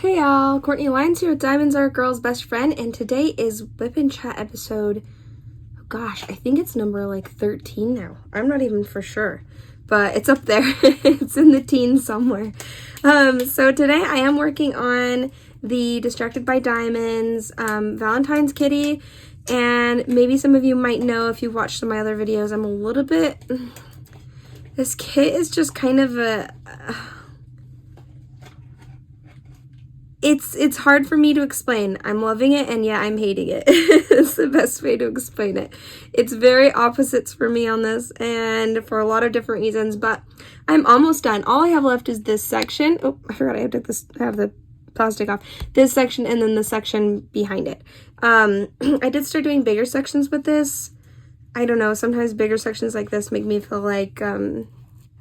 Hey y'all, Courtney Lyons here with Diamonds Are a Girl's Best Friend, and today is Whip and Chat episode, oh gosh, I think it's number like 13 now. I'm not even for sure, but it's up there. It's in the teens somewhere. So today I am working on the Distracted by Diamonds Valentine's kitty, and maybe some of you might know if you've watched some of my other videos, I'm a little bit, this kit is just kind of It's hard for me to explain. I'm loving it, and yeah, I'm hating it. It's the best way to explain it. It's very opposites for me on this, and for a lot of different reasons, but I'm almost done. All I have left is this section. Oh, I forgot I have the plastic off. This section, and then the section behind it. I did start doing bigger sections with this. I don't know, sometimes bigger sections like this make me feel like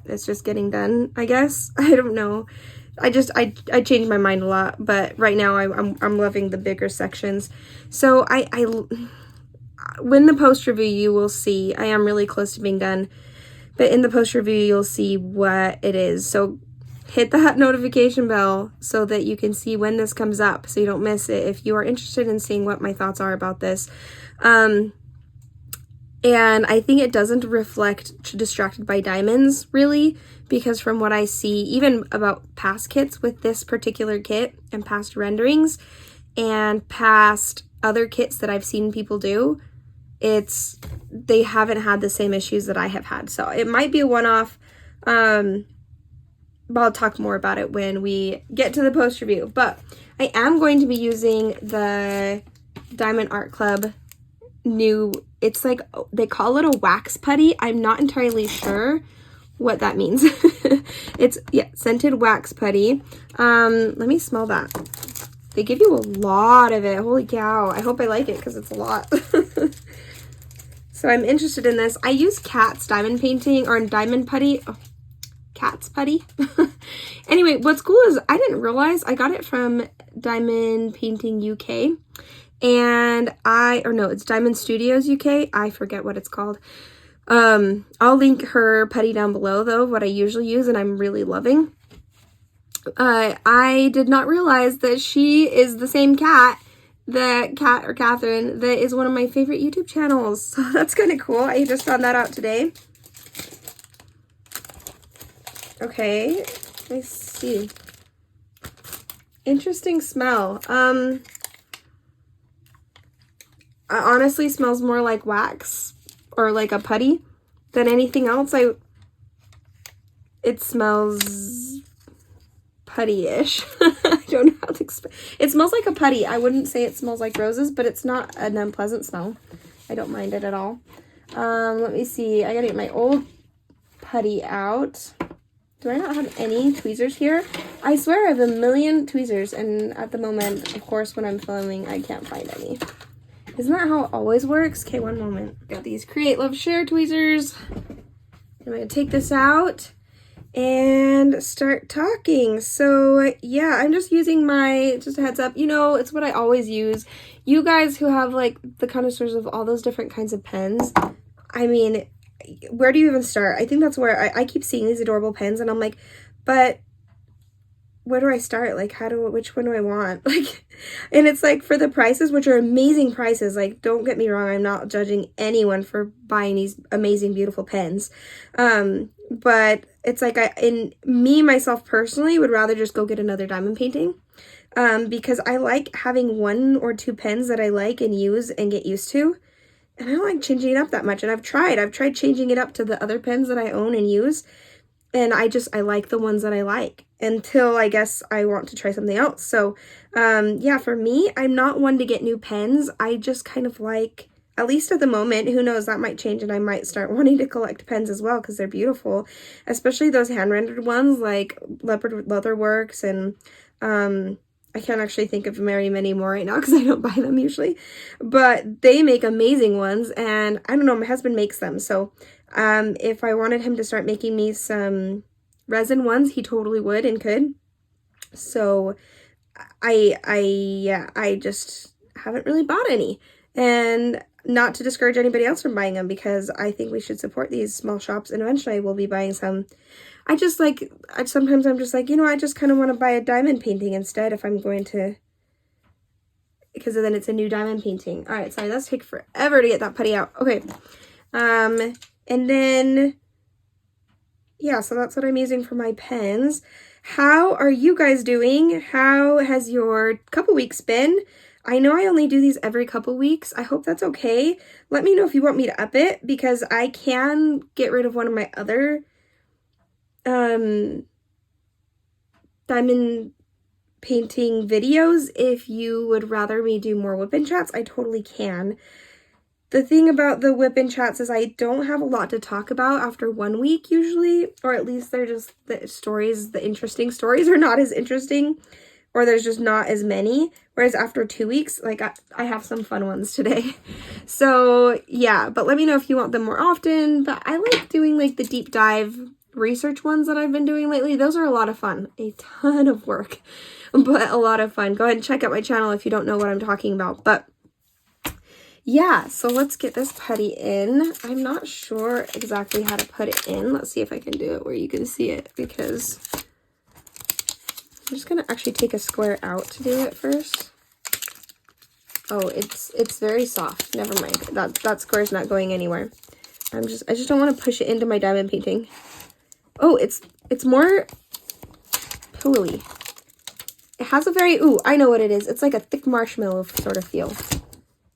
it's just getting done, I guess. I don't know. I changed my mind a lot, but right now I'm loving the bigger sections. So when the post review, you will see, I am really close to being done, but in the post review, you'll see what it is. So hit that notification bell so that you can see when this comes up, so you don't miss it if you are interested in seeing what my thoughts are about this. And I think it doesn't reflect Distracted by Diamonds, really, because from what I see, even about past kits with this particular kit and past renderings and past other kits that I've seen people do, they haven't had the same issues that I have had. So it might be a one-off, but I'll talk more about it when we get to the post review. But I am going to be using the Diamond Art Club it's like, they call it a wax putty. I'm not entirely sure what that means. It's, yeah, scented wax putty. Let me smell that. They give you a lot of it. Holy cow. I hope I like it because it's a lot. So I'm interested in this. I use Cat's diamond painting or diamond putty. Oh, Cat's putty. Anyway, what's cool is I didn't realize I got it from Diamond Painting UK. And it's Diamond Studios UK. I forget what it's called. I'll link her putty down below, though, what I usually use, and I'm really loving. I did not realize that she is the same Catherine, that is one of my favorite YouTube channels. So that's kind of cool. I just found that out today. Okay, let's see. Interesting smell. It honestly smells more like wax or like a putty than anything else. It smells putty-ish. I don't know how to explain. It smells like a putty. I wouldn't say it smells like roses, but it's not an unpleasant smell. I don't mind it at all. Let me see. I gotta get my old putty out. Do I not have any tweezers here? I swear I have a million tweezers, and at the moment, of course, when I'm filming, I can't find any. Isn't that how it always works? Okay, one moment. Got these Create, Love, Share tweezers. I'm going to take this out and start talking. So, yeah, I'm just using just a heads up. You know, it's what I always use. You guys who have, like, the connoisseurs of all those different kinds of pens, I mean, where do you even start? I think that's where I keep seeing these adorable pens, and I'm like, but where do I start? Like, which one do I want? Like, and it's like for the prices, which are amazing prices, like, don't get me wrong, I'm not judging anyone for buying these amazing, beautiful pens. But it's like myself personally would rather just go get another diamond painting. Because I like having one or two pens that I like and use and get used to. And I don't like changing it up that much. And I've tried changing it up to the other pens that I own and use. And I like the ones that I like until I guess I want to try something else. So, yeah, for me, I'm not one to get new pens. I just kind of like, at least at the moment, who knows, that might change and I might start wanting to collect pens as well because they're beautiful. Especially those hand-rendered ones like Leopard Leatherworks and, I can't actually think of very many more right now because I don't buy them usually. But they make amazing ones, and I don't know, my husband makes them. So if I wanted him to start making me some resin ones, he totally would and could. So I just haven't really bought any. And not to discourage anybody else from buying them, because I think we should support these small shops, and eventually I will be buying some. Sometimes I'm just like, you know, I just kind of want to buy a diamond painting instead if I'm going to, because then it's a new diamond painting. All right, sorry, that's take forever to get that putty out. Okay, and then, yeah, so that's what I'm using for my pens. How are you guys doing? How has your couple weeks been? I know I only do these every couple weeks. I hope that's okay. Let me know if you want me to up it, because I can get rid of one of my other diamond painting videos. If you would rather me do more whip-in chats, I totally can. The thing about the whip-in chats is I don't have a lot to talk about after 1 week usually, or at least they're just the interesting stories are not as interesting, or there's just not as many. Whereas after 2 weeks, like I have some fun ones today. So yeah, but let me know if you want them more often. But I like doing like the deep dive research ones that I've been doing lately. Those are a lot of fun. A ton of work, but a lot of fun. Go ahead and check out my channel if you don't know what I'm talking about. But yeah, so let's get this putty in. I'm not sure exactly how to put it in. Let's see if I can do it where you can see it, because I'm just gonna actually take a square out to do it first. Oh, it's very soft. Never mind. That square's not going anywhere. I just don't want to push it into my diamond painting. Oh, it's more pillowy. It has a very, ooh, I know what it is. It's like a thick marshmallow sort of feel.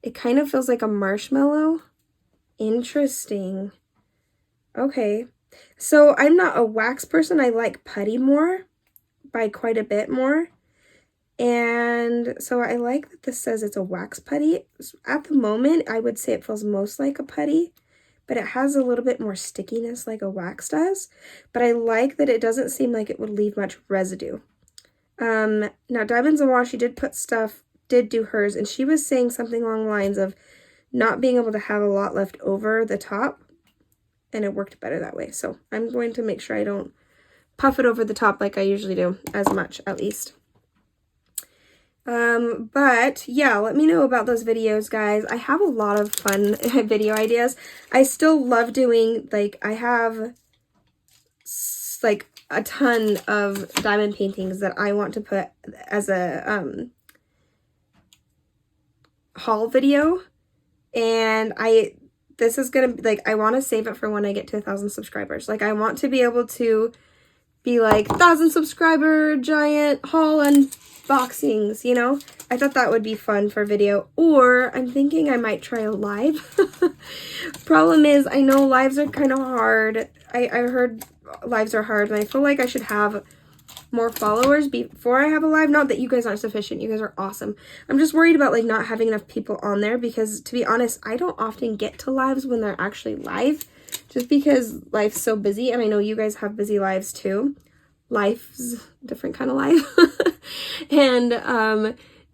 It kind of feels like a marshmallow. Interesting. Okay. So I'm not a wax person. I like putty more, by quite a bit more. And so I like that this says it's a wax putty. At the moment, I would say it feels most like a putty, but it has a little bit more stickiness like a wax does. But I like that it doesn't seem like it would leave much residue. Now Diamonds Awash, she did do hers, and she was saying something along the lines of not being able to have a lot left over the top, and it worked better that way. So I'm going to make sure I don't puff it over the top like I usually do, as much at least. But yeah, let me know about those videos, guys. I have a lot of fun video ideas. I still love doing, like, I have like a ton of diamond paintings that I want to put as a haul video, and this is gonna be like, I want to save it for when I get to 1,000 subscribers. Like, I want to be able to be like 1,000 subscriber giant haul unboxings, you know. I thought that would be fun for video, or I'm thinking I might try a live. Problem is, I know lives are kind of hard. I heard lives are hard, and I feel like I should have more followers before I have a live. Not that you guys aren't sufficient, you guys are awesome. I'm just worried about like not having enough people on there, because to be honest, I don't often get to lives when they're actually live, just because life's so busy. And I know you guys have busy lives too. Life's different kind of life. And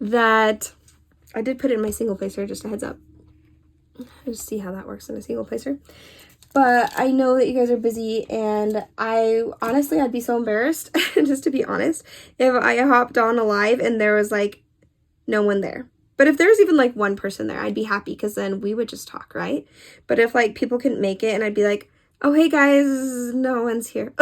that I did put it in my single placer, just a heads up. Just see how that works in a single placer. But I know that you guys are busy, and I'd be so embarrassed, just to be honest, if I hopped on a live and there was like no one there. But if there's even like one person there, I'd be happy, because then we would just talk, right? But if like people couldn't make it and I'd be like, oh, hey guys, no one's here.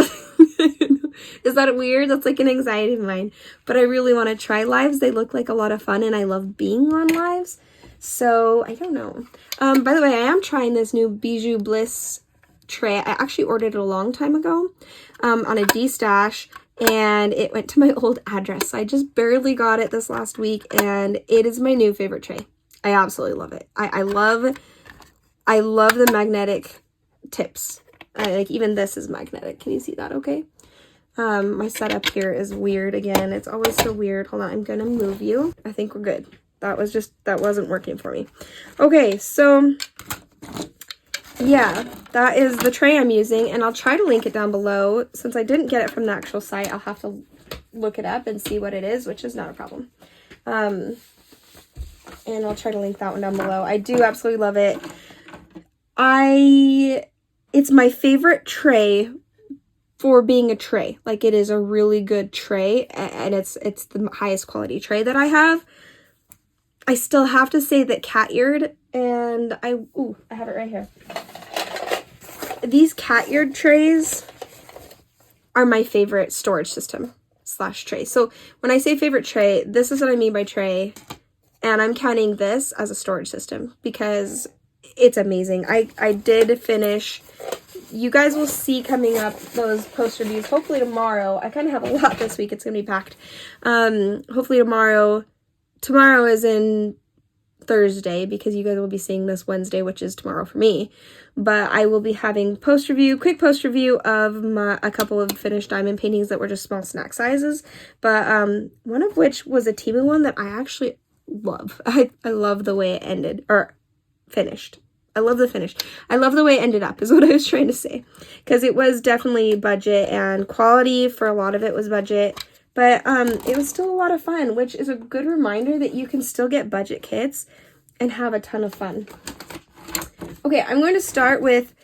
Is that weird? That's like an anxiety of mine. But I really want to try lives. They look like a lot of fun, and I love being on lives. So I don't know. By the way, I am trying this new Bijou Bliss tray. I actually ordered it a long time ago on a D-stash, and it went to my old address. So I just barely got it this last week, and it is my new favorite tray. I absolutely love it. I love the magnetic tips. Like, even this is magnetic. Can you see that okay? My setup here is weird again. It's always so weird. Hold on, I'm gonna move you. I think we're good. That wasn't working for me. Okay, so yeah, that is the tray I'm using, and I'll try to link it down below. Since I didn't get it from the actual site, I'll have to look it up and see what it is, which is not a problem. And I'll try to link that one down below. I do absolutely love it. It's my favorite tray for being a tray. Like, it is a really good tray, and it's the highest quality tray that I have. I still have to say that cat eared, and I have it right here. These cat eared trays are my favorite storage system / tray. So when I say favorite tray, this is what I mean by tray, and I'm counting this as a storage system because it's amazing. I did finish. You guys will see coming up those post reviews hopefully tomorrow. I kind of have a lot this week. It's gonna be packed. Hopefully tomorrow is in Thursday because you guys will be seeing this Wednesday, which is tomorrow for me. But I will be having quick post review of a couple of finished diamond paintings that were just small snack sizes. But one of which was a Teasing one that I actually love. I love the way it ended, or finished. I love the finish. I love the way it ended up is what I was trying to say. Because it was definitely budget, and quality for a lot of it was budget. But it was still a lot of fun, which is a good reminder that you can still get budget kits and have a ton of fun. Okay, I'm going to start with,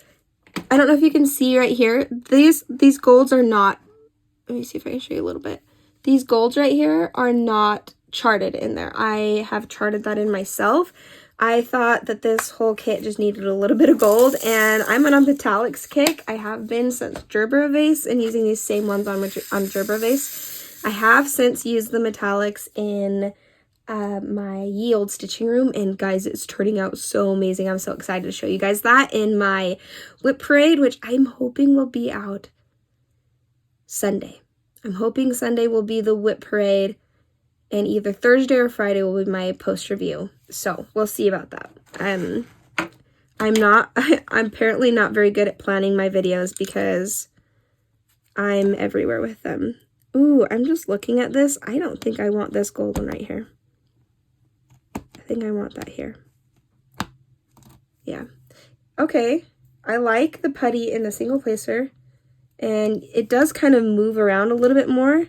I don't know if you can see right here, these golds are not, let me see if I can show you a little bit. These golds right here are not charted in there. I have charted that in myself. I thought that this whole kit just needed a little bit of gold, and I'm on a metallics kick. I have been since Gerber Vase and using these same ones on Gerber Vase. I have since used the metallics in my ye old stitching room, and guys, it's turning out so amazing. I'm so excited to show you guys that in my whip parade, which I'm hoping will be out Sunday. I'm hoping Sunday will be the whip parade, and either Thursday or Friday will be my post review. So we'll see about that. I'm apparently not very good at planning my videos because I'm everywhere with them. Ooh, I'm just looking at this. I don't think I want this gold one right here. I think I want that here. Yeah. Okay. I like the putty in the single placer, and it does kind of move around a little bit more.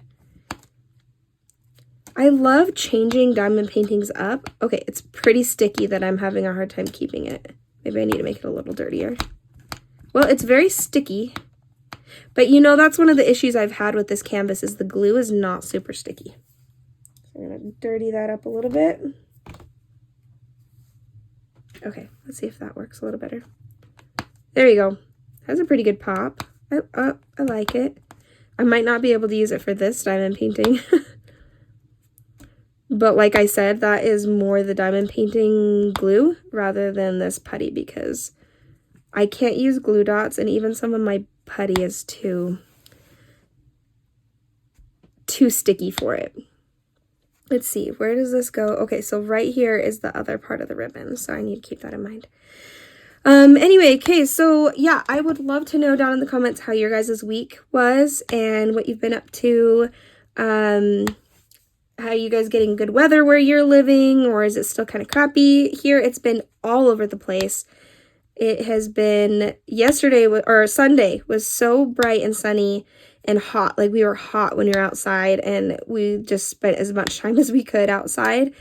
I love changing diamond paintings up. Okay, it's pretty sticky that I'm having a hard time keeping it. Maybe I need to make it a little dirtier. Well, it's very sticky. But you know, that's one of the issues I've had with this canvas is the glue is not super sticky. So I'm going to dirty that up a little bit. Okay, let's see if that works a little better. There you go. Has a pretty good pop. I like it. I might not be able to use it for this diamond painting. But like I said, that is more the diamond painting glue rather than this putty because I can't use glue dots, and even some of my putty is too sticky for it. Let's see, where does this go? Okay, so right here is the other part of the ribbon, so I need to keep that in mind. Anyway, okay, so yeah, I would love to know down in the comments how your guys' week was and what you've been up to. How you guys getting good weather where you're living, or is it still kind of crappy? Here, it's been all over the place. It has been Sunday was so bright and sunny and hot. Like we were hot when we were outside, and we just spent as much time as we could outside.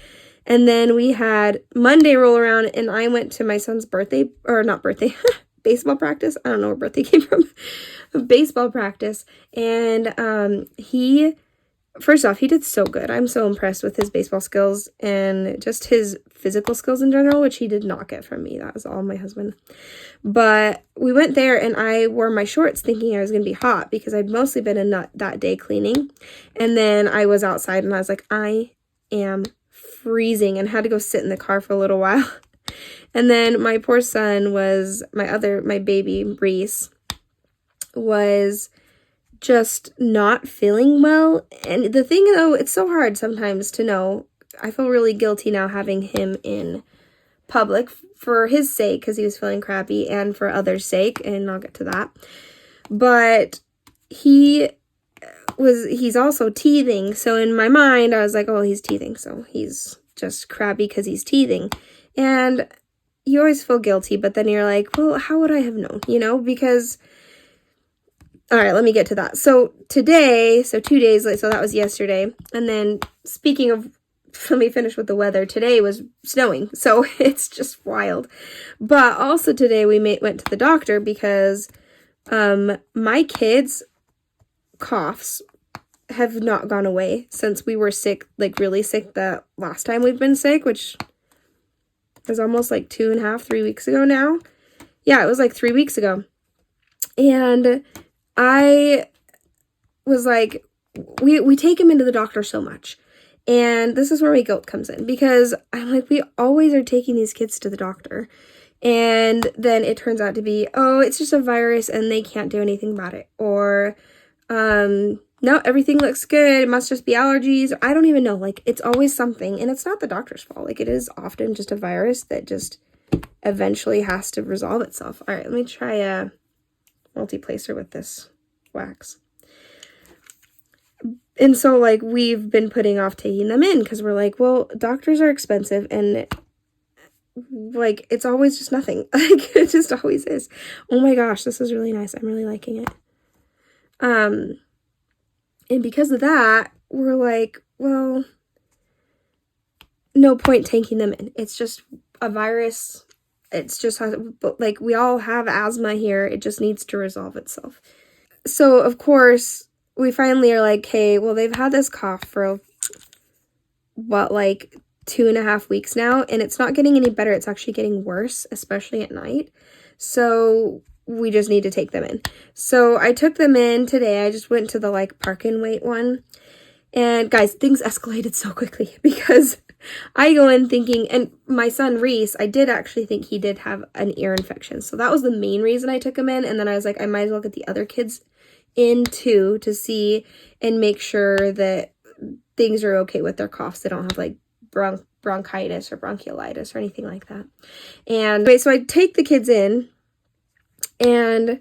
And then we had Monday roll around, and I went to my son's baseball practice. I don't know where birthday came from. Baseball practice. And first off, he did so good. I'm so impressed with his baseball skills and just his physical skills in general, which he did not get from me. That was all my husband. But we went there, and I wore my shorts thinking I was going to be hot because I'd mostly been in that day cleaning. And then I was outside, and I was like, I am freezing, and had to go sit in the car for a little while. And then my poor son my baby, Reese, was just not feeling well. And the thing though, it's so hard sometimes to know. I feel really guilty now having him in public for his sake because he was feeling crappy, and for others' sake, and I'll get to that. But he's also teething, so in my mind I was like, oh, he's teething, so he's just crabby because he's teething. And you always feel guilty, but then you're like, well, how would I have known, because all right, let me get to that. So today, 2 days late, so that was yesterday. And then speaking of, let me finish with the weather. Today was snowing, so it's just wild. But also today we went to the doctor because my kids' coughs have not gone away since we were sick, like really sick the last time we've been sick, which It was almost like 2.5, 3 weeks ago now. Yeah, it was like 3 weeks ago. And I was like, we take him into the doctor so much. And this is where my guilt comes in, because I'm like, we always are taking these kids to the doctor. And then it turns out to be, oh, it's just a virus and they can't do anything about it. Or, no, everything looks good. It must just be allergies. I don't even know. Like, it's always something. And it's not the doctor's fault. Like, it is often just a virus that just eventually has to resolve itself. All right, let me try a multi-placer with this wax. And so, like, we've been putting off taking them in because we're like, well, doctors are expensive and, like, it's always just nothing. Like, it just always is. Oh my gosh, this is really nice. I'm really liking it. And because of that, we're like, well, no point taking them in. It's just a virus. It's just, like, we all have asthma here. It just needs to resolve itself. So, of course, we finally are like, hey, well, they've had this cough for, like 2.5 weeks now, and it's not getting any better. It's actually getting worse, especially at night. So we just need to take them in. So I took them in today. I just went to the, like, park and wait one. And guys, things escalated so quickly because I go in thinking, and my son Reese, I did actually think he did have an ear infection. So that was the main reason I took him in. And then I was like, I might as well get the other kids in too to see and make sure that things are okay with their coughs. They don't have, like, bronchitis or bronchiolitis or anything like that. And so I take the kids in, and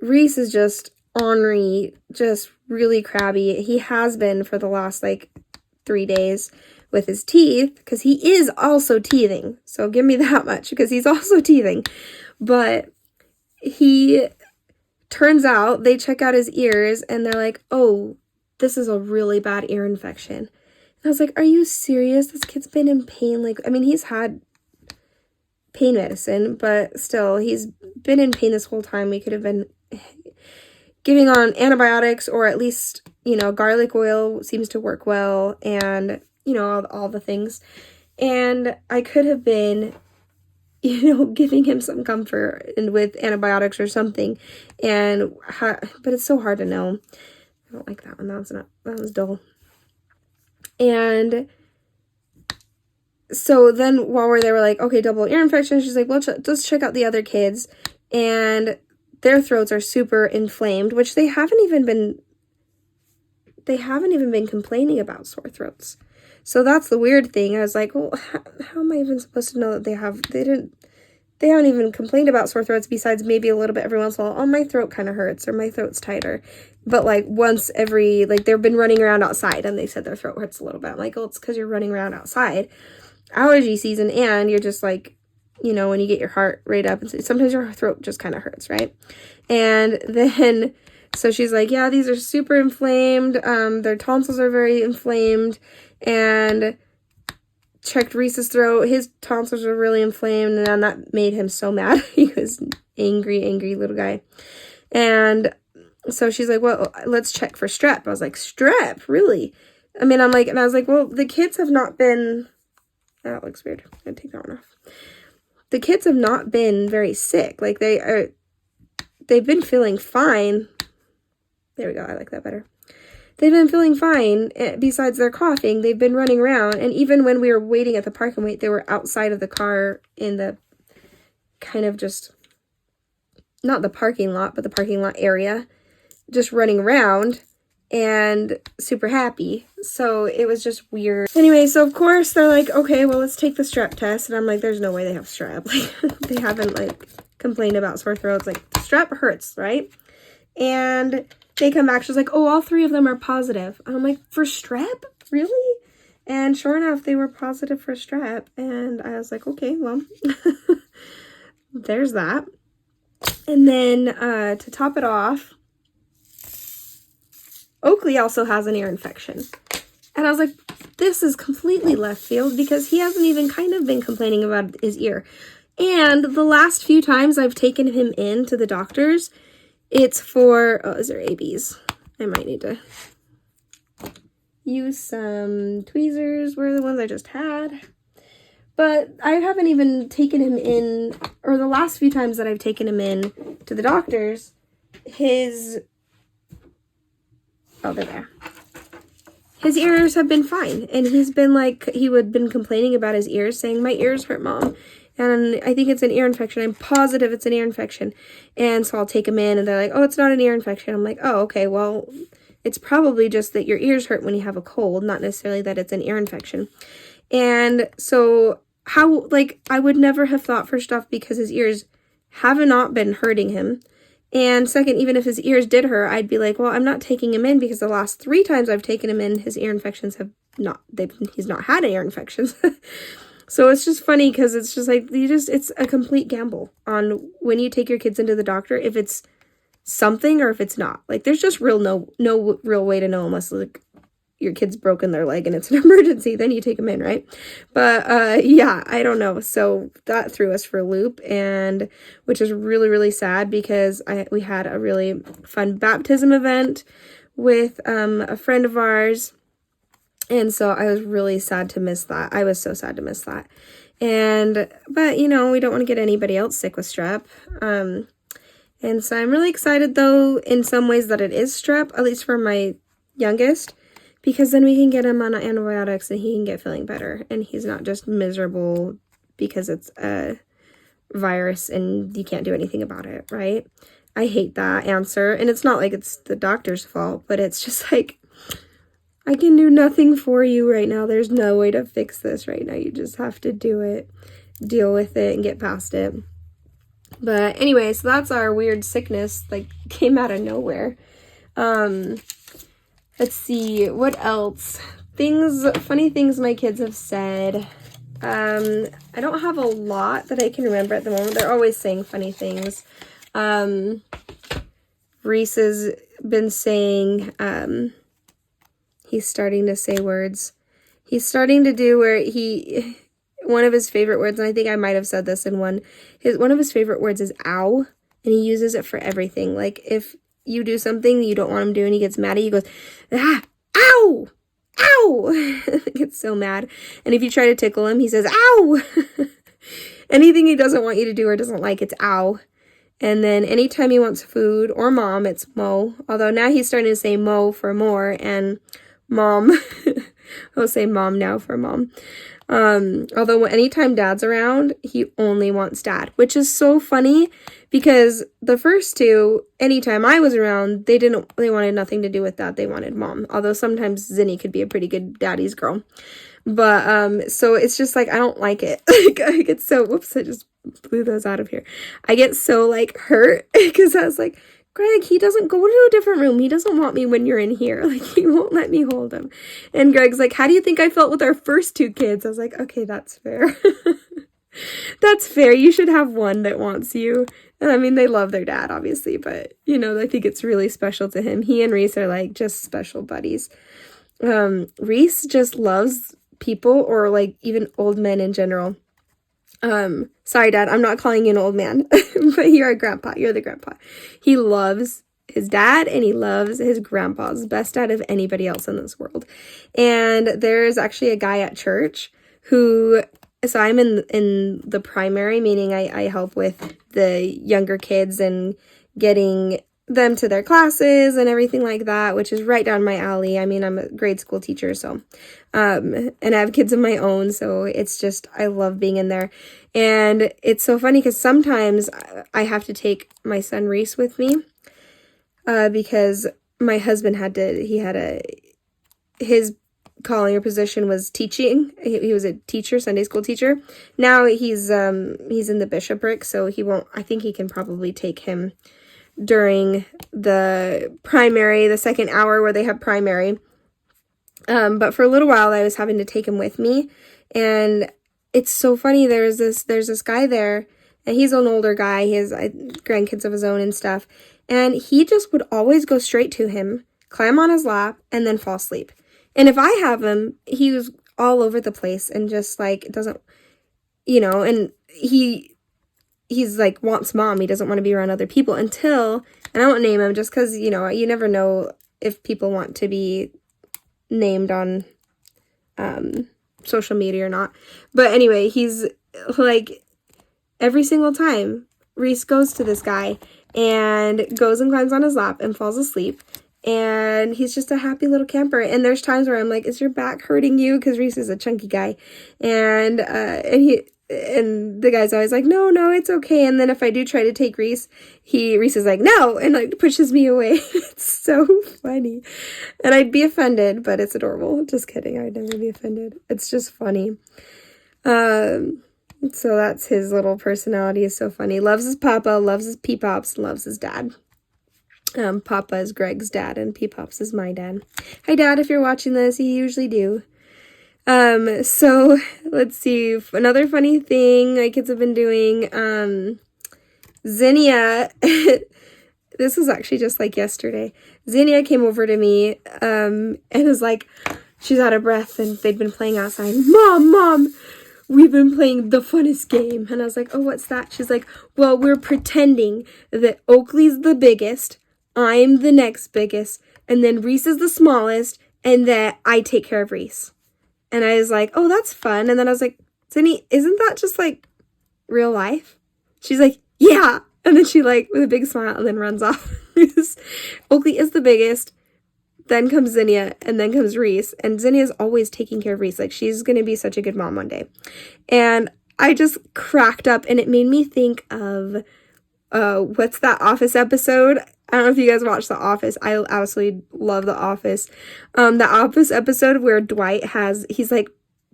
Reese is just ornery, just really crabby. He has been for the last, like, 3 days with his teeth, because he is also teething. So give me that much, because he's also teething. But he turns out, they check out his ears, and they're like, oh, this is a really bad ear infection. And I was like, are you serious? This kid's been in pain. Like, I mean, he's had pain medicine, but still, he's been in pain this whole time. We could have been giving on antibiotics, or at least, you know, garlic oil seems to work well, and, you know, all the things. And I could have been, you know, giving him some comfort and with antibiotics or something. And but it's so hard to know. I don't like that one. That was dull. And so then while we're there, we're like, okay, double ear infection. She's like, well, let's check out the other kids. And their throats are super inflamed, which they haven't even been complaining about sore throats. So that's the weird thing. I was like, well, how am I even supposed to know that they haven't even complained about sore throats, besides maybe a little bit every once in a while. Oh, my throat kind of hurts, or my throat's tighter. But, like, once every, like, they've been running around outside and they said their throat hurts a little bit. I'm like, well, it's because you're running around outside. Allergy season, and you're just, like, you know, when you get your heart rate up, and sometimes your throat just kind of hurts, right? And then, so she's like, yeah, these are super inflamed. Their tonsils are very inflamed, and checked Reese's throat. His tonsils were really inflamed, and then that made him so mad. He was angry little guy. And so she's like, well, let's check for strep. I was like, strep? Really? I mean, I was like, well, the kids have not been, that looks weird. I'm gonna take that one off. The kids have not been very sick. Like, they've been feeling fine. There we go. I like that better. They've been feeling fine. Besides their coughing, they've been running around. And even when we were waiting at the park and wait, they were outside of the car in the kind of just, not the parking lot, but the parking lot area, just running around and super happy. So it was just weird. Anyway, so of course they're like, okay, well, let's take the strep test. And I'm like, there's no way they have strep. Like, they haven't, like, complained about sore throats. Like, strep hurts, right? And they come back, she's like, oh, all 3 of them are positive. And I'm like, for strep? Really? And sure enough, they were positive for strep. And I was like, okay, well, there's that. And then to top it off, Oakley also has an ear infection. And I was like, this is completely left field, because he hasn't even kind of been complaining about his ear. And the last few times I've taken him in to the doctors, it's for, oh, is there ABs? I might need to use some tweezers. Where are the ones I just had? But I haven't even taken him in, or the last few times that I've taken him in to the doctors, they're there. His ears have been fine. And he's been like, he would been complaining about his ears, saying, my ears hurt, Mom. And I think it's an ear infection. I'm positive it's an ear infection. And so I'll take him in, and they're like, oh, it's not an ear infection. I'm like, oh, okay, well, it's probably just that your ears hurt when you have a cold, not necessarily that it's an ear infection. And so I would never have thought, first off, because his ears have not been hurting him. And second, even if his ears did hurt, I'd be like, well, I'm not taking him in because the last 3 times I've taken him in, his ear infections he's not had ear infections. So it's just funny because it's just like, it's a complete gamble on when you take your kids into the doctor, if it's something or if it's not. Like, there's just no real way to know unless, like, your kid's broken their leg and it's an emergency, then you take them in, right? But yeah, I don't know. So that threw us for a loop, and which is really, really sad because we had a really fun baptism event with a friend of ours, and so I was really sad to miss that. I was so sad to miss that. But you know, we don't want to get anybody else sick with strep. And so I'm really excited, though, in some ways that it is strep, at least for my youngest, because then we can get him on antibiotics and he can get feeling better, and he's not just miserable because it's a virus and you can't do anything about it, right? I hate that answer, and it's not like it's the doctor's fault, but it's just like, I can do nothing for you right now. There's no way to fix this right now. You just have to do it, deal with it, and get past it. But anyway, so that's our weird sickness, like, came out of nowhere. Let's see, what else? Funny things my kids have said. I don't have a lot that I can remember at the moment. They're always saying funny things. Reese has been saying, he's starting to say words. He's starting to do where one of his favorite words, and I think I might have said this in one of his favorite words is ow, and he uses it for everything. Like, if you do something you don't want him to do and he gets mad at you, he goes, ah, ow, ow. He gets so mad. And if you try to tickle him, he says, ow. Anything he doesn't want you to do or doesn't like, it's ow. And then anytime he wants food or mom, it's mo. Although now he's starting to say mo for more, and mom. He'll say mom now for mom. Although anytime dad's around, he only wants dad, which is so funny because the first 2, anytime I was around, they wanted nothing to do with that. They wanted mom. Although sometimes Zinni could be a pretty good daddy's girl. But, so it's just like, I don't like it. Like, I get so, whoops, I just blew those out of here. I get so, like, hurt because I was like, Greg, he doesn't go to a different room. He doesn't want me when you're in here. Like, he won't let me hold him. And Greg's like, how do you think I felt with our first 2 kids? I was like, okay, that's fair. That's fair. You should have one that wants you. And I mean, they love their dad, obviously, but, you know, I think it's really special to him. He and Reese are, like, just special buddies. Reese just loves people, or, like, even old men in general. Sorry, Dad, I'm not calling you an old man, but you're a grandpa. You're the grandpa. He loves his dad, and he loves his grandpa's best dad of anybody else in this world. And there's actually a guy at church who, so I'm in the primary, meaning I help with the younger kids and getting them to their classes and everything like that, which is right down my alley. I mean, I'm a grade school teacher, so, and I have kids of my own, so it's just, I love being in there. And it's so funny because sometimes I have to take my son Reese with me, because my husband his calling or position was teaching. He was a teacher, Sunday school teacher. Now he's in the bishopric, so I think he can probably take him during the primary, the second hour where they have primary. But for a little while I was having to take him with me, and it's so funny. There's this guy there, and he's an older guy. He has grandkids of his own and stuff, and he just would always go straight to him, climb on his lap, and then fall asleep. And if I have him, he was all over the place and just like doesn't, you know, and he's like wants mom. He doesn't want to be around other people until, and I won't name him just because, you know, you never know if people want to be named on social media or not. But anyway, he's like, every single time Reese goes to this guy and goes and climbs on his lap and falls asleep. And he's just a happy little camper. And there's times where I'm like, is your back hurting you? Because Reese is a chunky guy. And the guy's always like, no, it's okay. And then if I do try to take Reese is like, no, and like pushes me away. It's so funny. And I'd be offended, but it's adorable. Just kidding. I'd never be offended. It's just funny. So that's his little personality. Is so funny. Loves his papa, loves his P-Pops, loves his dad. Papa is Greg's dad and P-Pops is my dad. Hi, Dad, if you're watching this, you usually do. So let's see. Another funny thing my kids have been doing. Zinnia, this was actually just like yesterday. Zinnia came over to me, and was like, she's out of breath and they'd been playing outside. Mom, we've been playing the funnest game. And I was like, oh, what's that? She's like, well, we're pretending that Oakley's the biggest, I'm the next biggest, and then Reese is the smallest, and that I take care of Reese. And I was like, oh, that's fun. And then I was like, Zinni, isn't that just like real life? She's like, yeah. And then she like, with a big smile, and then runs off. Oakley is the biggest. Then comes Zinnia, and then comes Reese. And Zinnia's always taking care of Reese. Like, she's going to be such a good mom one day. And I just cracked up, and it made me think of, what's that Office episode? I don't know if you guys watch The Office. I absolutely love The Office. The Office episode where Dwight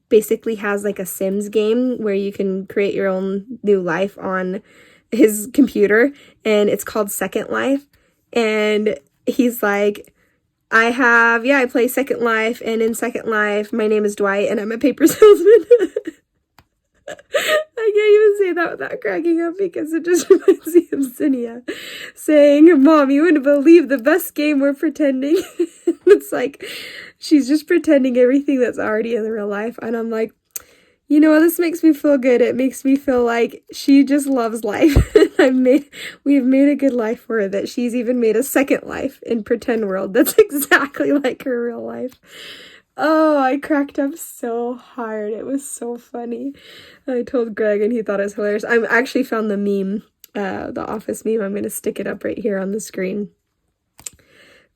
basically has like a Sims game where you can create your own new life on his computer, and it's called Second Life. And he's like, I play Second Life, and in Second Life, my name is Dwight, and I'm a paper salesman. I can't even say that without cracking up because it just reminds me of Zinnia saying, Mom, you wouldn't believe the best game we're pretending. It's like, she's just pretending everything that's already in the real life. And I'm like, you know, this makes me feel good. It makes me feel like she just loves life. We've made a good life for her, that she's even made a second life in pretend world that's exactly like her real life. Oh, I cracked up so hard. It was so funny. I told Greg and he thought it was hilarious. I actually found the meme, the Office meme. I'm going to stick it up right here on the screen.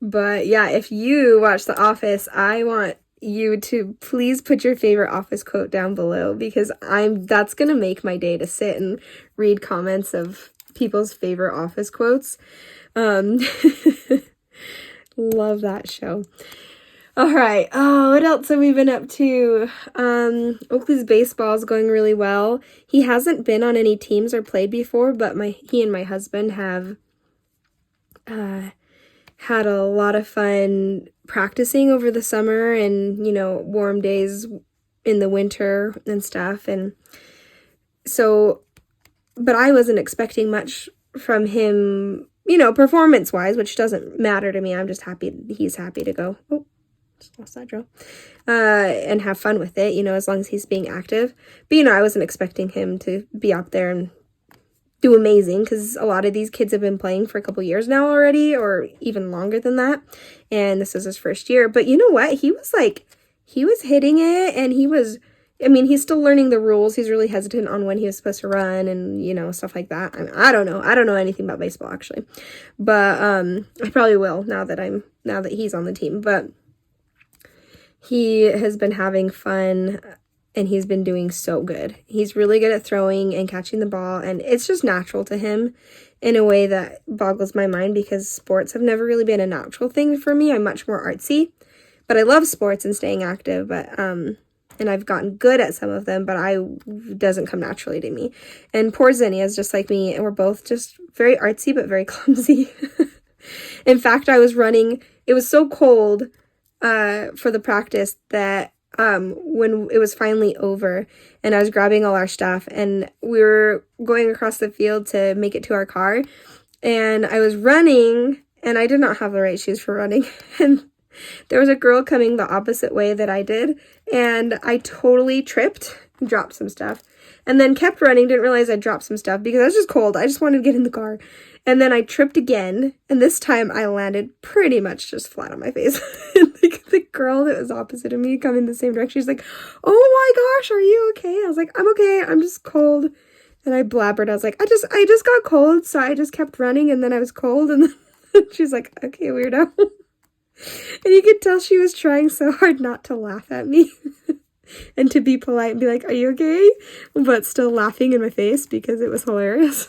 But yeah, if you watch The Office, I want you to please put your favorite Office quote down below, because that's going to make my day to sit and read comments of people's favorite Office quotes. Love that show. All right. Oh, what else have we been up to? Oakley's baseball is going really well. He hasn't been on any teams or played before, but he and my husband have had a lot of fun practicing over the summer and, warm days in the winter and stuff. And so, but I wasn't expecting much from him, performance-wise, which doesn't matter to me. I'm just happy he's happy to go. Oh. Just lost that drill. And have fun with it, as long as he's being active. But, I wasn't expecting him to be up there and do amazing, because a lot of these kids have been playing for a couple years now already, or even longer than that. And this is his first year. But you know what? He was hitting it, and he's still learning the rules. He's really hesitant on when he was supposed to run and, stuff like that. I don't know. I don't know anything about baseball, actually. But I probably will now that he's on the team. But he has been having fun, and he's been doing so good. He's really good at throwing and catching the ball, and it's just natural to him in a way that boggles my mind, because sports have never really been a natural thing for me. I'm much more artsy, but I love sports and staying active, but and I've gotten good at some of them, but it doesn't come naturally to me. And poor Zinnia is just like me, and we're both just very artsy but very clumsy. In fact, I was running, it was so cold for the practice that when it was finally over and I was grabbing all our stuff and we were going across the field to make it to our car, and I was running and I did not have the right shoes for running, and there was a girl coming the opposite way that I did, and I totally tripped, dropped some stuff, and then kept running, didn't realize I dropped some stuff because I was just cold. I just wanted to get in the car. And then I tripped again, and this time I landed pretty much just flat on my face in the like the girl that was opposite of me coming the same direction. She's like, oh my gosh, are you okay? I was like, I'm okay. I'm just cold. And I blabbered. I was like, I just got cold. So I just kept running and then I was cold. And then she's like, okay, weirdo. And you could tell she was trying so hard not to laugh at me and to be polite and be like, are you okay? But still laughing in my face because it was hilarious.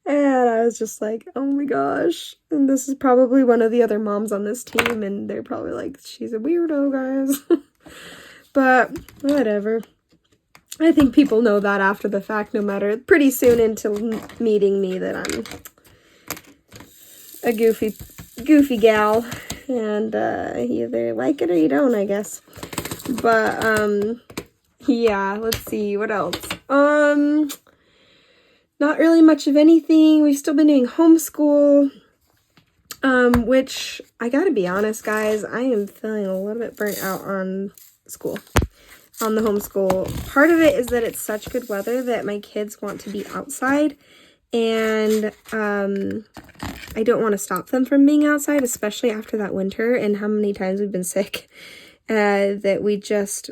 And I was just like, oh my gosh. And this is probably one of the other moms on this team. And they're probably like, she's a weirdo, guys. But whatever. I think people know that after the fact, no matter, pretty soon into meeting me, that I'm a goofy gal. And you either like it or you don't, I guess. But yeah, let's see, what else? Not really much of anything. We've still been doing homeschool, which I gotta be honest, guys, I am feeling a little bit burnt out on school, on the homeschool. Part of it is that it's such good weather that my kids want to be outside, and I don't want to stop them from being outside, especially after that winter and how many times we've been sick, that we just,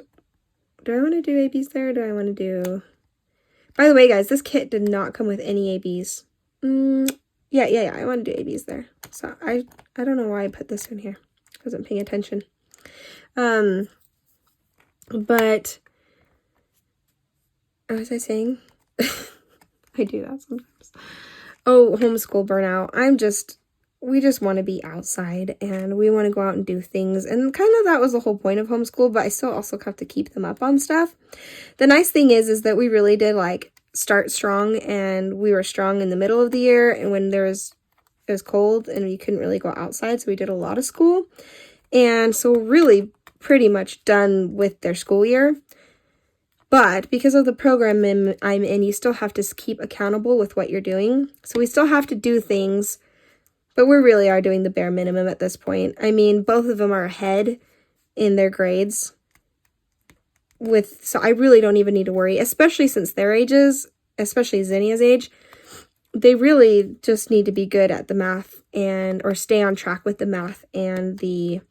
do I want to do ABs there, or do I want to do... By the way, guys, this kit did not come with any ABs. Yeah, I want to do ABs there. So I don't know why I put this in here. I wasn't paying attention. But what was I saying? I do that sometimes. Oh, homeschool burnout. We just want to be outside and we want to go out and do things. And kind of that was the whole point of homeschool, but I still also have to keep them up on stuff. The nice thing is that we really did like start strong, and we were strong in the middle of the year and when it was cold and we couldn't really go outside. So we did a lot of school. And so we're really pretty much done with their school year. But because of the program I'm in, you still have to keep accountable with what you're doing. So we still have to do things, but we really are doing the bare minimum at this point. I mean, both of them are ahead in their grades. So I really don't even need to worry, especially since their ages, especially Zinnia's age. They really just need to be good at the math or stay on track with the math and the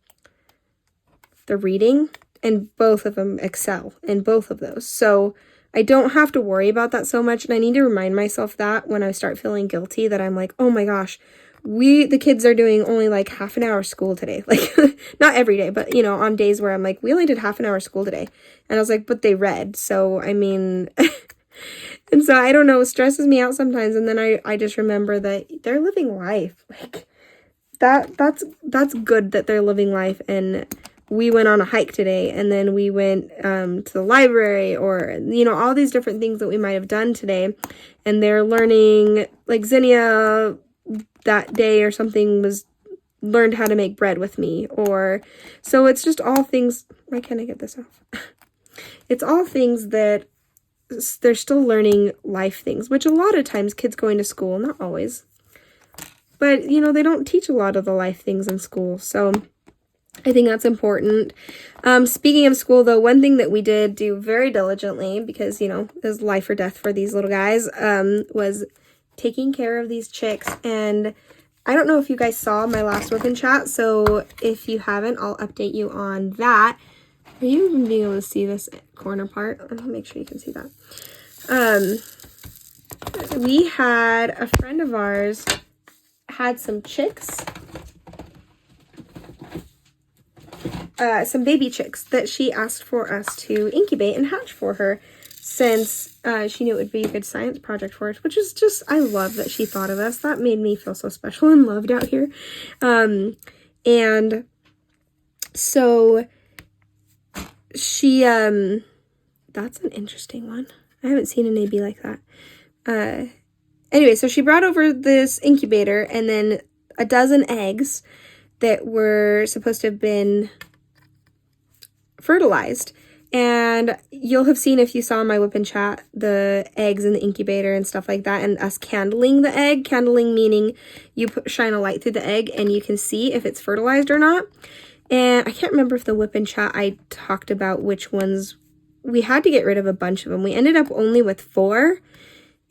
reading. And both of them excel in both of those. So I don't have to worry about that so much. And I need to remind myself that when I start feeling guilty, that I'm like, oh my gosh, the kids are doing only like half an hour school today. Like, not every day, but you know, on days where I'm like, we only did half an hour school today. And I was like, but they read. So, I mean, and so I don't know, it stresses me out sometimes. And then I just remember that they're living life. Like that's good that they're living life. And we went on a hike today, and then we went to the library, or, you know, all these different things that we might have done today. And they're learning, like Zinnia that day or something learned how to make bread with me. Or, so it's just all things, why can't I get this off? It's all things that they're still learning life things, which a lot of times kids going to school, not always, but, you know, they don't teach a lot of the life things in school. So I think that's important. Speaking of school, though, one thing that we did do very diligently, because, you know, it was life or death for these little guys, was taking care of these chicks. And I don't know if you guys saw my last whip and chat, so if you haven't, I'll update you on that. Are you even being able to see this corner part? I'll make sure you can see that. We had a friend of ours had some chicks, some baby chicks that she asked for us to incubate and hatch for her, since she knew it would be a good science project for us, which is just, I love that she thought of us. That made me feel so special and loved out here. And so she, that's an interesting one. I haven't seen an AB like that. Anyway, so she brought over this incubator and then a dozen eggs that were supposed to have been fertilized. And you'll have seen, if you saw my whip and chat, the eggs in the incubator and stuff like that, and us candling the egg. Candling meaning you shine a light through the egg and you can see if it's fertilized or not. And I can't remember if the whip and chat I talked about which ones. We had to get rid of a bunch of them. We ended up only with 4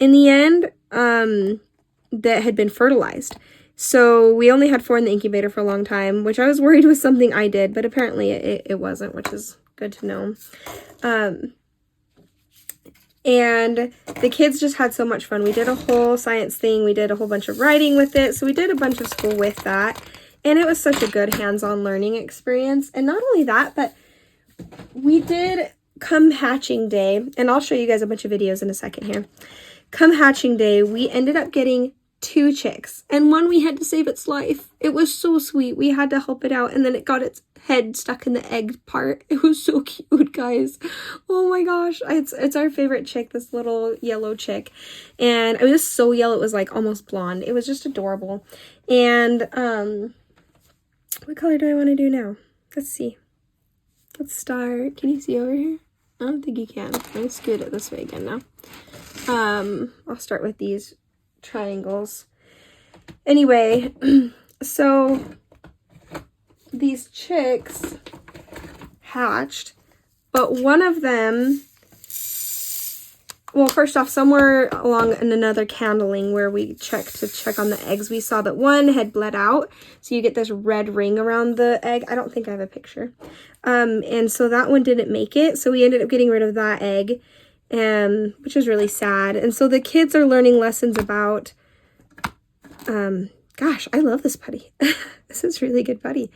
in the end that had been fertilized. So we only had 4 in the incubator for a long time, which I was worried was something I did, but apparently it wasn't, which is good to know. And the kids just had so much fun. We did a whole science thing. We did a whole bunch of writing with it. So we did a bunch of school with that. And it was such a good hands-on learning experience. And not only that, but we did come hatching day. And I'll show you guys a bunch of videos in a second here. Come hatching day, we ended up getting 2 chicks. And one we had to save its life. It was so sweet. We had to help it out. And then it got its head stuck in the egg part. It was so cute, guys. Oh my gosh. It's our favorite chick, this little yellow chick. And it was so yellow, it was like almost blonde. It was just adorable. And what color do I want to do now? Let's see. Let's start. Can you see over here? I don't think you can. Let me scoot it this way again now. I'll start with these triangles. Anyway, so these chicks hatched, but one of them, well, first off, somewhere along in another candling where we check on the eggs, we saw that one had bled out. So you get this red ring around the egg. I don't think I have a picture. And so that one didn't make it. So we ended up getting rid of that egg, which was really sad. And so the kids are learning lessons about, gosh, I love this putty. This is really good putty.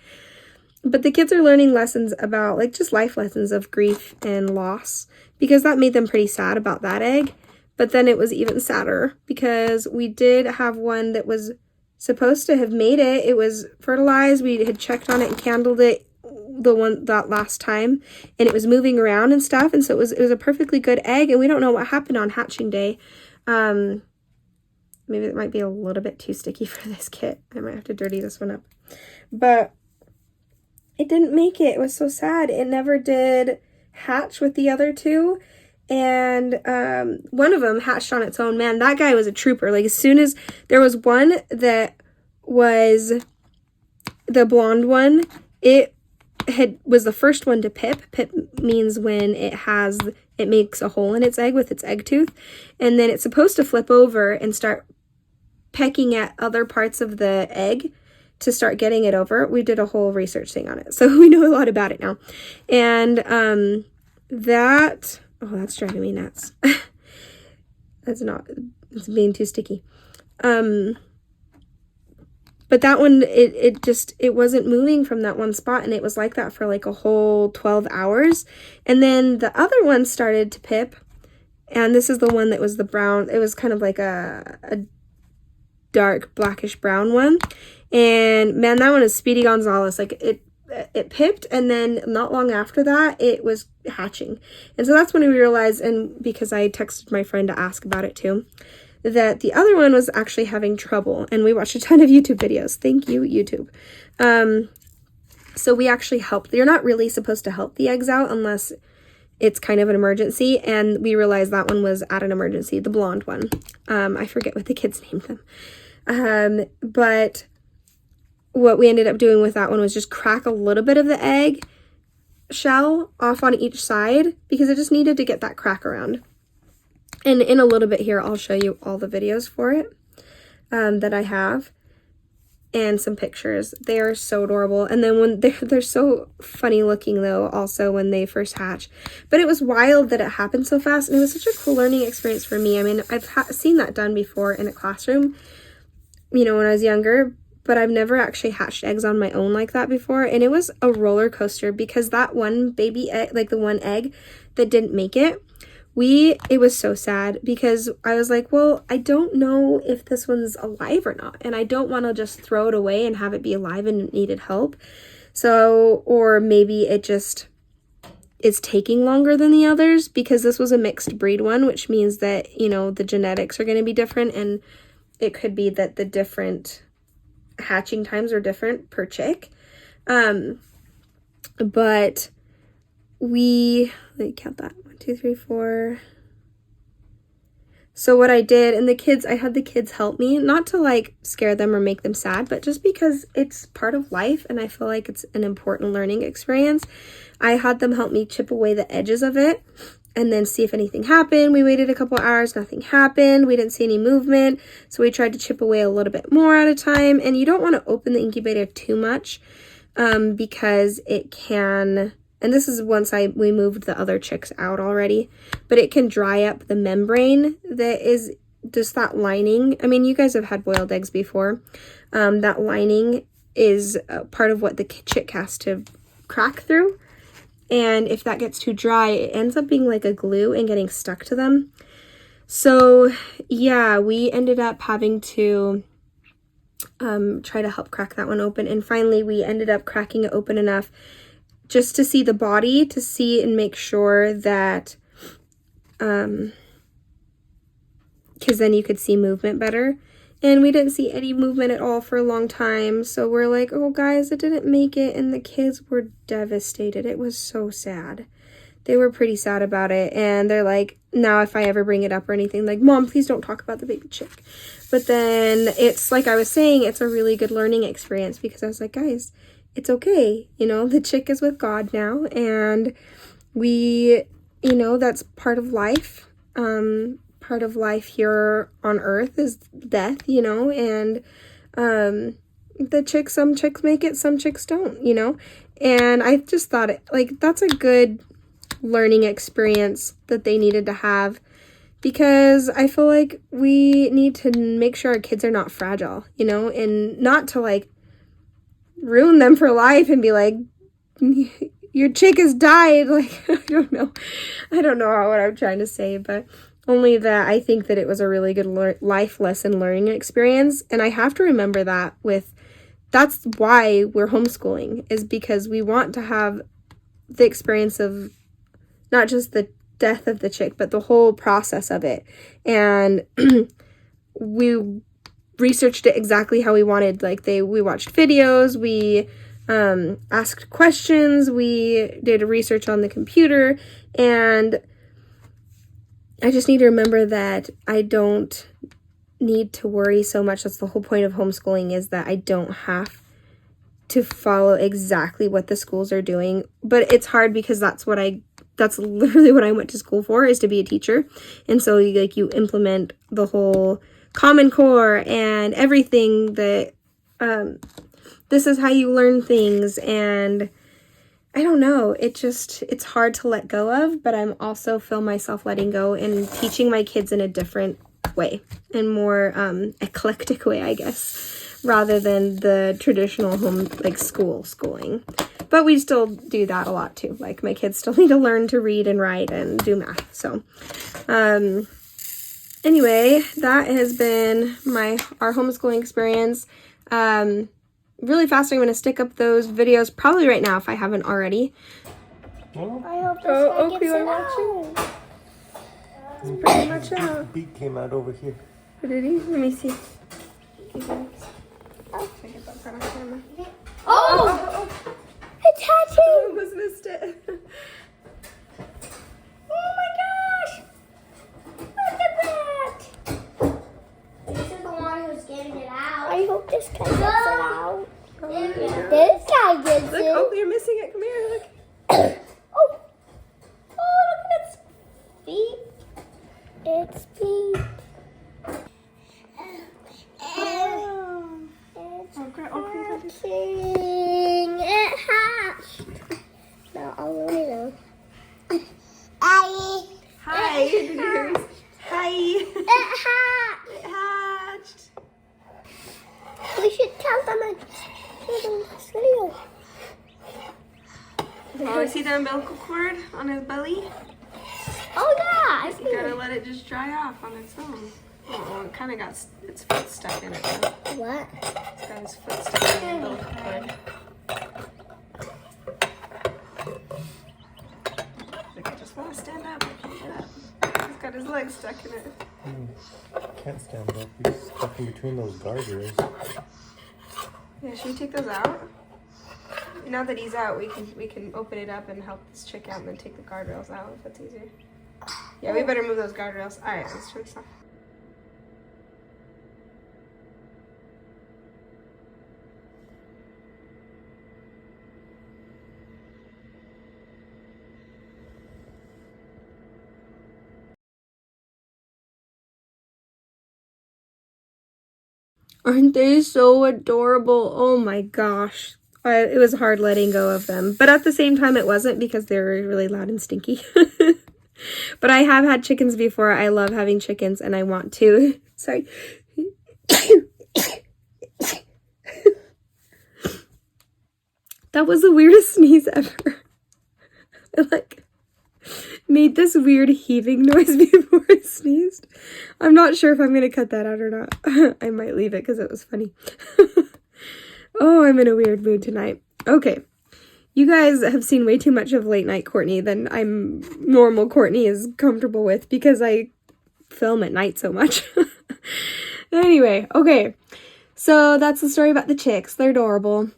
But the kids are learning lessons about, like, just life lessons of grief and loss, because that made them pretty sad about that egg. But then it was even sadder because we did have one that was supposed to have made it. It was fertilized. We had checked on it and candled it that last time, and it was moving around and stuff. And so it was a perfectly good egg, and we don't know what happened on hatching day. Maybe it might be a little bit too sticky for this kit. I might have to dirty this one up. But it didn't make it. It was so sad. It never did hatch with the other 2. And one of them hatched on its own. Man, that guy was a trooper. Like, as soon as there was one that was the blonde one, it was the first one to pip. Pip means when it makes a hole in its egg with its egg tooth. And then it's supposed to flip over and start pecking at other parts of the egg to start getting it over. We did a whole research thing on it, so we know a lot about it now. And that's driving me nuts. It's being too sticky. But that one, it wasn't moving from that one spot, and it was like that for like a whole 12 hours. And then the other one started to pip, and this is the one that was the brown. It was kind of like a dark blackish brown one. And man, that one is Speedy Gonzalez. Like, it pipped, and then not long after that, it was hatching. And so that's when we realized, and because I texted my friend to ask about it too, that the other one was actually having trouble. And we watched a ton of YouTube videos. Thank you, YouTube. So we actually helped. You're not really supposed to help the eggs out unless it's kind of an emergency. And we realized that one was at an emergency, the blonde one. I forget what the kids named them. But what we ended up doing with that one was just crack a little bit of the egg shell off on each side, because it just needed to get that crack around. And in a little bit here, I'll show you all the videos for it that I have, and some pictures. They are so adorable. And then when they're so funny looking though, also when they first hatch. But it was wild that it happened so fast, and it was such a cool learning experience for me. I mean, I've seen that done before in a classroom, when I was younger, but I've never actually hatched eggs on my own like that before. And it was a roller coaster, because that one baby egg, like the one egg that didn't make it, it was so sad, because I was like, well, I don't know if this one's alive or not, and I don't want to just throw it away and have it be alive and it needed help. So, or maybe it just is taking longer than the others, because this was a mixed breed one, which means that, the genetics are going to be different, and it could be that the different hatching times are different per chick. But let me count that. 1, 2, 3, 4. So what I did, and I had the kids help me, not to like scare them or make them sad, but just because it's part of life and I feel like it's an important learning experience. I had them help me chip away the edges of it and then see if anything happened. We waited a couple hours, nothing happened. We didn't see any movement. So we tried to chip away a little bit more at a time. And you don't want to open the incubator too much because it can, and this is once we moved the other chicks out already, but it can dry up the membrane that is just that lining. I mean, you guys have had boiled eggs before. That lining is part of what the chick has to crack through. And if that gets too dry, it ends up being like a glue and getting stuck to them. So yeah, we ended up having to try to help crack that one open. And finally, we ended up cracking it open enough just to see the body, to see and make sure that, because then you could see movement better. And we didn't see any movement at all for a long time. So we're like, oh guys, it didn't make it. And the kids were devastated. It was so sad. They were pretty sad about it. And they're like, now if I ever bring it up or anything, like, Mom, please don't talk about the baby chick. But then it's like I was saying, it's a really good learning experience because I was like, guys, it's okay. You know, the chick is with God now. And we, you know, that's part of life. Part of life here on earth is death, you know, and some chicks make it, some chicks don't, you know. And I just thought that's a good learning experience that they needed to have, because I feel like we need to make sure our kids are not fragile, you know, and not to like ruin them for life and be like, your chick has died. Like, I don't know what I'm trying to say, but only that I think that it was a really good life lesson learning experience. And I have to remember that's why we're homeschooling, is because we want to have the experience of not just the death of the chick, but the whole process of it. And we researched it exactly how we wanted. Like we watched videos, we asked questions, we did a research on the computer, and I just need to remember that I don't need to worry so much. That's the whole point of homeschooling, is that I don't have to follow exactly what the schools are doing. But it's hard because that's literally what I went to school for, is to be a teacher. And so you implement the whole Common Core and everything that this is how you learn things. And I don't know, it's hard to let go of, but I'm also feel myself letting go and teaching my kids in a different way and more eclectic way, I guess, rather than the traditional schooling. But we still do that a lot too. Like my kids still need to learn to read and write and do math. So anyway, that has been our homeschooling experience. Really fast, I'm going to stick up those videos probably right now if I haven't already. Well, I hope this gets it out. It's pretty much out. Beak came out over here. What did he? Let me see. Oh! It's hatching! I almost missed it. Oh my gosh! Look at that! This is the one who's getting it out. I hope this guy gets it out. This guy gets Look, it. oh, you're missing it. Come here, look. Oh! Oh, look at its feet. Its feet. It's hatching. It hatched. Now I'll let it out. Hi. Hi. Did you hear me? Hi. It hatched. It hatched. We should tell them in this video. Oh, see the umbilical cord on his belly? Oh yeah, I see You gotta it. let it just dry off on its own. Oh, it kind of got its foot stuck in it though. What? It's got his foot stuck in the umbilical cord. Like, I just want to stand up. I can't get up. He's got his legs stuck in it. Can't stand up. He's stuck in between those guardrails. Yeah, should we take those out? Now that he's out, we can open it up and help this chick out and then take the guardrails out if that's easier. Yeah, we better move those guardrails. All right, let's turn this off. Aren't they so adorable? Oh my gosh. It was hard letting go of them. But at the same time, it wasn't because they were really loud and stinky. But I have had chickens before. I love having chickens and I want to. Sorry. That was the weirdest sneeze ever. I made this weird heaving noise before I sneezed. I'm not sure if I'm going to cut that out or not. I might leave it because it was funny. Oh, I'm in a weird mood tonight. Okay. You guys have seen way too much of late night Courtney than normal Courtney is comfortable with because I film at night so much. Anyway, okay. So that's the story about the chicks. They're adorable.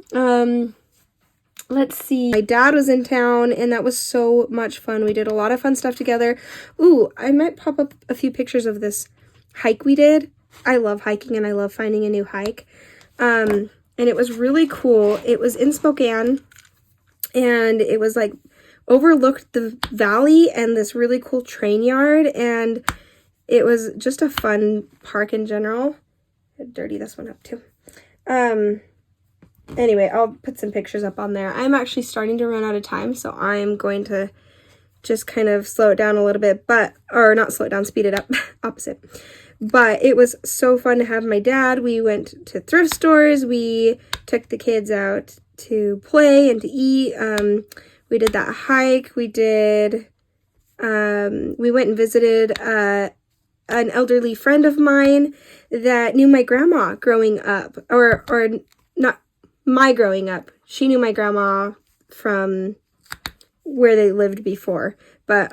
Let's see. My dad was in town and that was so much fun. We did a lot of fun stuff together. Ooh, I might pop up a few pictures of this hike we did. I love hiking and I love finding a new hike. And it was really cool. It was in Spokane and it was like overlooked the valley and this really cool train yard. And it was just a fun park in general. I'd dirty this one up too. Anyway, I'll put some pictures up on there. I'm actually starting to run out of time, so I'm going to just kind of slow it down a little bit, or not slow it down, speed it up, opposite. But it was so fun to have my dad. We went to thrift stores. We took the kids out to play and to eat. We did that hike. We went and visited an elderly friend of mine that knew my grandma growing up, or not my growing up. She knew my grandma from where they lived before, but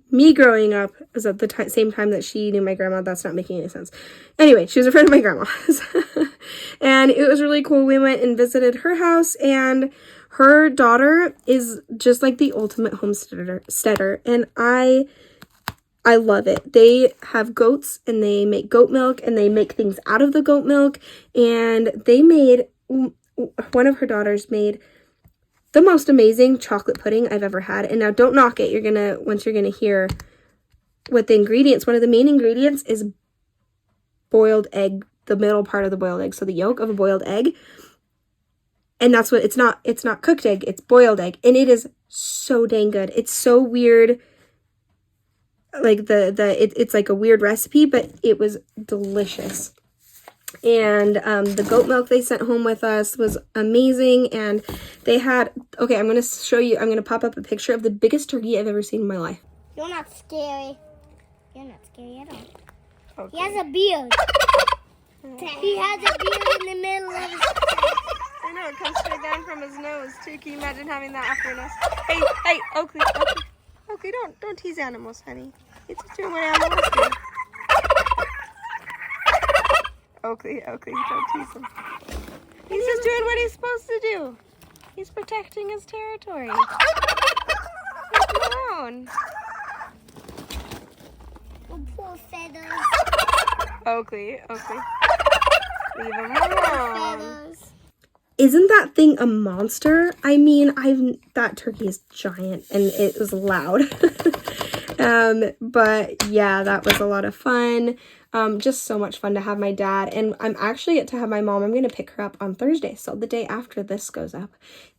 me growing up was at the same time that she knew my grandma. That's not making any sense. Anyway, she was a friend of my grandma's. And it was really cool. We went and visited her house, and her daughter is just like the ultimate homesteader, and I love it. They have goats and they make goat milk and they make things out of the goat milk. And one of her daughters made the most amazing chocolate pudding I've ever had. And now don't knock it. Once you're going to hear what the ingredients, one of the main ingredients is boiled egg, the middle part of the boiled egg. So the yolk of a boiled egg. And that's what, it's not cooked egg, it's boiled egg. And it is so dang good. It's so weird. Like it's like a weird recipe, but it was delicious. And the goat milk they sent home with us was amazing. And they had, okay, I'm going to pop up a picture of the biggest turkey I've ever seen in my life. You're not scary. You're not scary at all. Okay. He has a beard. He has a beard in the middle of his face. I know, it comes straight down from his nose, too. Can you imagine having that after a nose? Hey, Oakley. Okay, don't tease animals, honey. It's just doing what animals do. Oakley, don't tease him. He's just doing what he's supposed to do. He's protecting his territory. Leave him alone. Oh, poor feathers. Oakley. Leave him alone. Feathers. Isn't that thing a monster? I mean, that turkey is giant and it was loud. But yeah, that was a lot of fun. Just so much fun to have my dad, and I'm actually to have my mom. I'm going to pick her up on Thursday, so the day after this goes up,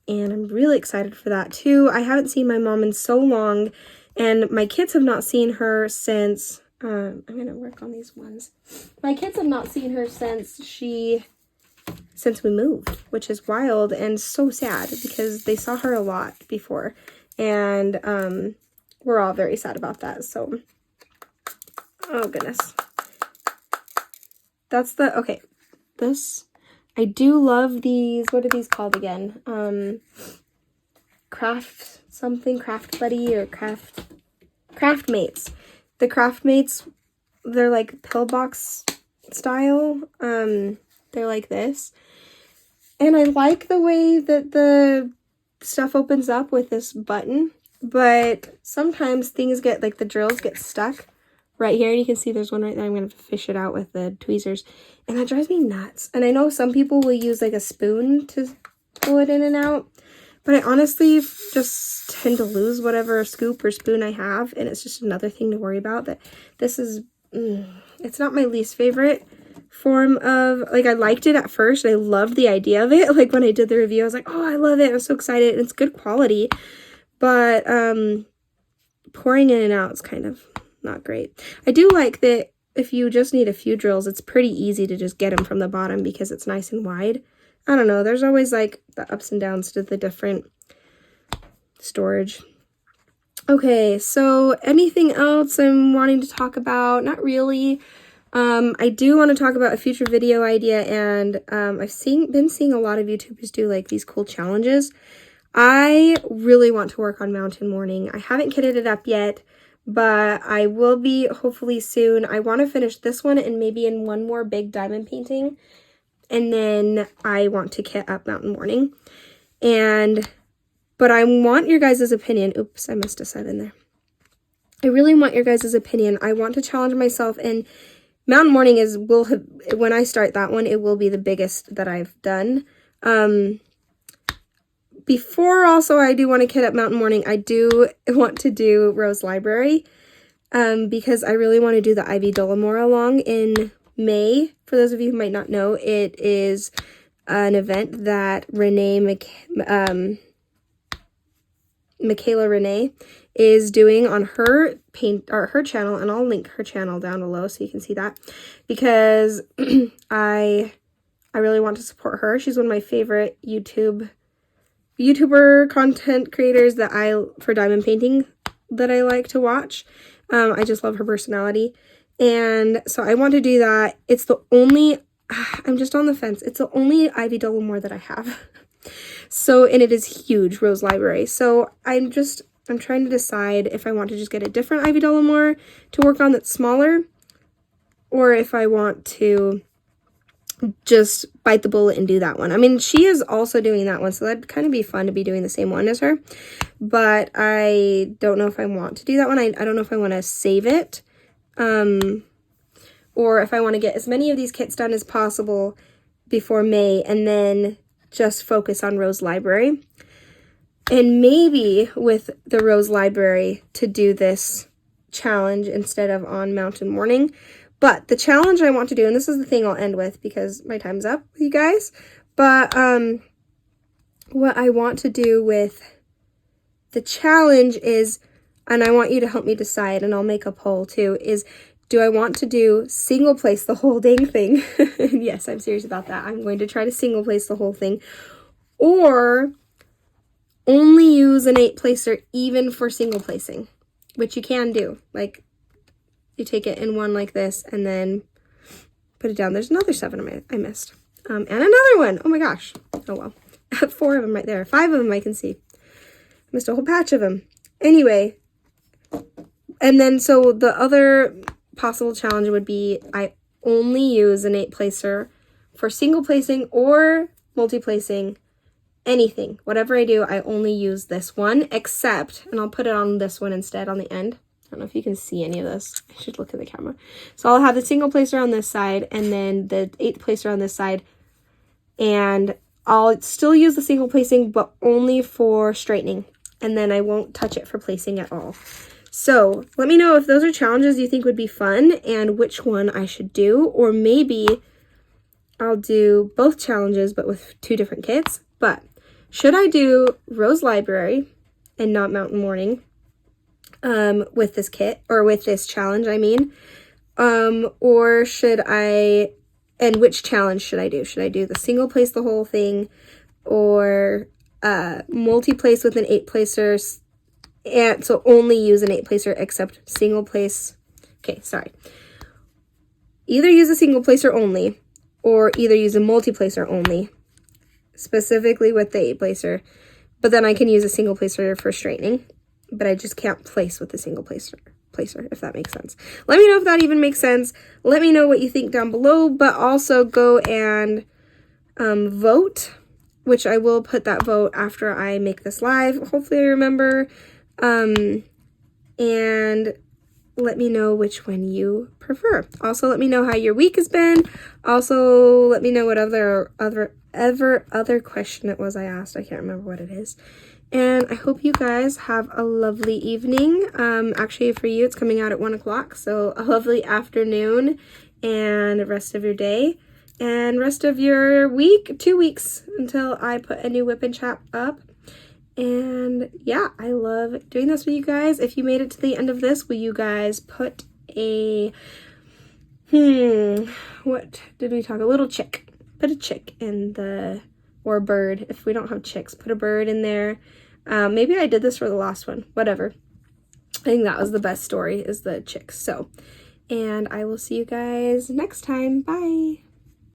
and I'm really excited for that too. I haven't seen my mom in so long, and my kids have not seen her since, I'm going to work on these ones. My kids have not seen her since we moved, which is wild and so sad because they saw her a lot before, and we're all very sad about that. So, oh goodness. That's this, I do love these. What are these called again? Craft Buddy or Craft Mates. The Craft Mates, they're like pillbox style. They're like this. And I like the way that the stuff opens up with this button, but sometimes things get, like the drills get stuck right here. And you can see there's one right there. I'm going to fish it out with the tweezers. And that drives me nuts. And I know some people will use like a spoon to pull it in and out, but I honestly just tend to lose whatever scoop or spoon I have. And it's just another thing to worry about. That this is, it's not my least favorite form of, like, I liked it at first. I loved the idea of it. Like, when I did the review, I was like, oh, I love it. I was so excited. And it's good quality. But pouring in and out is kind of not great. I do like that if you just need a few drills, it's pretty easy to just get them from the bottom because it's nice and wide. I don't know. There's always, like, the ups and downs to the different storage. Okay, so anything else I'm wanting to talk about? Not really. I do want to talk about a future video idea, and I've been seeing a lot of YouTubers do like these cool challenges. I really want to work on mountain morning. I haven't kitted it up yet, but I will be hopefully soon. I want to finish this one and maybe in one more big diamond painting, and then I want to kit up mountain morning. But I want your guys' opinion. Oops, I missed a set in there. I really want your guys' opinion. I want to challenge myself, and mountain morning when I start that one, it will be the biggest that I've done. Before also, I do want to kit up mountain morning. I do want to do Rose Library, because I really want to do the Ivy Dollamore along in May. For those of you who might not know, it is an event that Michaela Renee is doing on her her channel, and I'll link her channel down below so you can see that, because I really want to support her. She's one of my favorite YouTuber content creators for diamond painting that I like to watch. I just love her personality, and so I want to do that. It's the only I'm just on the fence. It's the only Ivy Dollamore that I have. So, and it is huge, Rose Library. So I'm trying to decide if I want to just get a different Ivy Dollamore to work on that's smaller, or if I want to just bite the bullet and do that one. I mean, she is also doing that one, so that'd kind of be fun to be doing the same one as her. But I don't know if I want to do that one. I don't know if I want to save it, or if I want to get as many of these kits done as possible before May, and then just focus on Rose Library. And maybe with the Rose Library to do this challenge instead of on mountain morning. But the challenge I want to do, and this is the thing I'll end with because my time's up with you guys, but what I want to do with the challenge is, and I want you to help me decide, and I'll make a poll too, is do I want to do single place the whole dang thing? Yes, I'm serious about that. I'm going to try to single place the whole thing, or only use an 8-placer even for single placing, which you can do. Like, you take it in one like this and then put it down. There's another 7 I missed. And another one. Oh my gosh. Oh well. 4 of them right there. 5 of them I can see. Missed a whole patch of them. Anyway. And then so the other possible challenge would be I only use an 8-placer for single placing or multi-placing. Anything. Whatever I do, I only use this one, except, and I'll put it on this one instead on the end. I don't know if you can see any of this. I should look at the camera. So I'll have the single placer on this side and then the 8th placer on this side. And I'll still use the single placing, but only for straightening. And then I won't touch it for placing at all. So let me know if those are challenges you think would be fun and which one I should do. Or maybe I'll do both challenges, but with 2 different kits. But should I do Rose Library and not Mountain Morning with this kit, or with this challenge, I mean? Or should I, and which challenge should I do? Should I do the single place the whole thing, or multi-place with an 8-placer, and so only use an 8-placer except single place? Okay, sorry. Either use a single placer only, or either use a multi-placer only, specifically with the 8-placer, but then I can use a single placer for straightening, but I just can't place with the single placer, if that makes sense. Let me know if that even makes sense. Let me know what you think down below, but also go and vote, which I will put that vote after I make this live. Hopefully I remember. And let me know which one you prefer. Also, let me know how your week has been. Also, let me know what other question it was I asked. I can't remember what it is. And I hope you guys have a lovely evening. Actually, for you, it's coming out at 1 o'clock, so a lovely afternoon. and the rest of your day and rest of your week, 2 weeks until I put a new whip and chap up. And yeah, I love doing this with you guys. If you made it to the end of this, will you guys put a what did we talk? A little chick. Put a chick in the, or a bird. If we don't have chicks, put a bird in there. Maybe I did this for the last one. Whatever. I think that was the best story, is the chicks. So, and I will see you guys next time. Bye.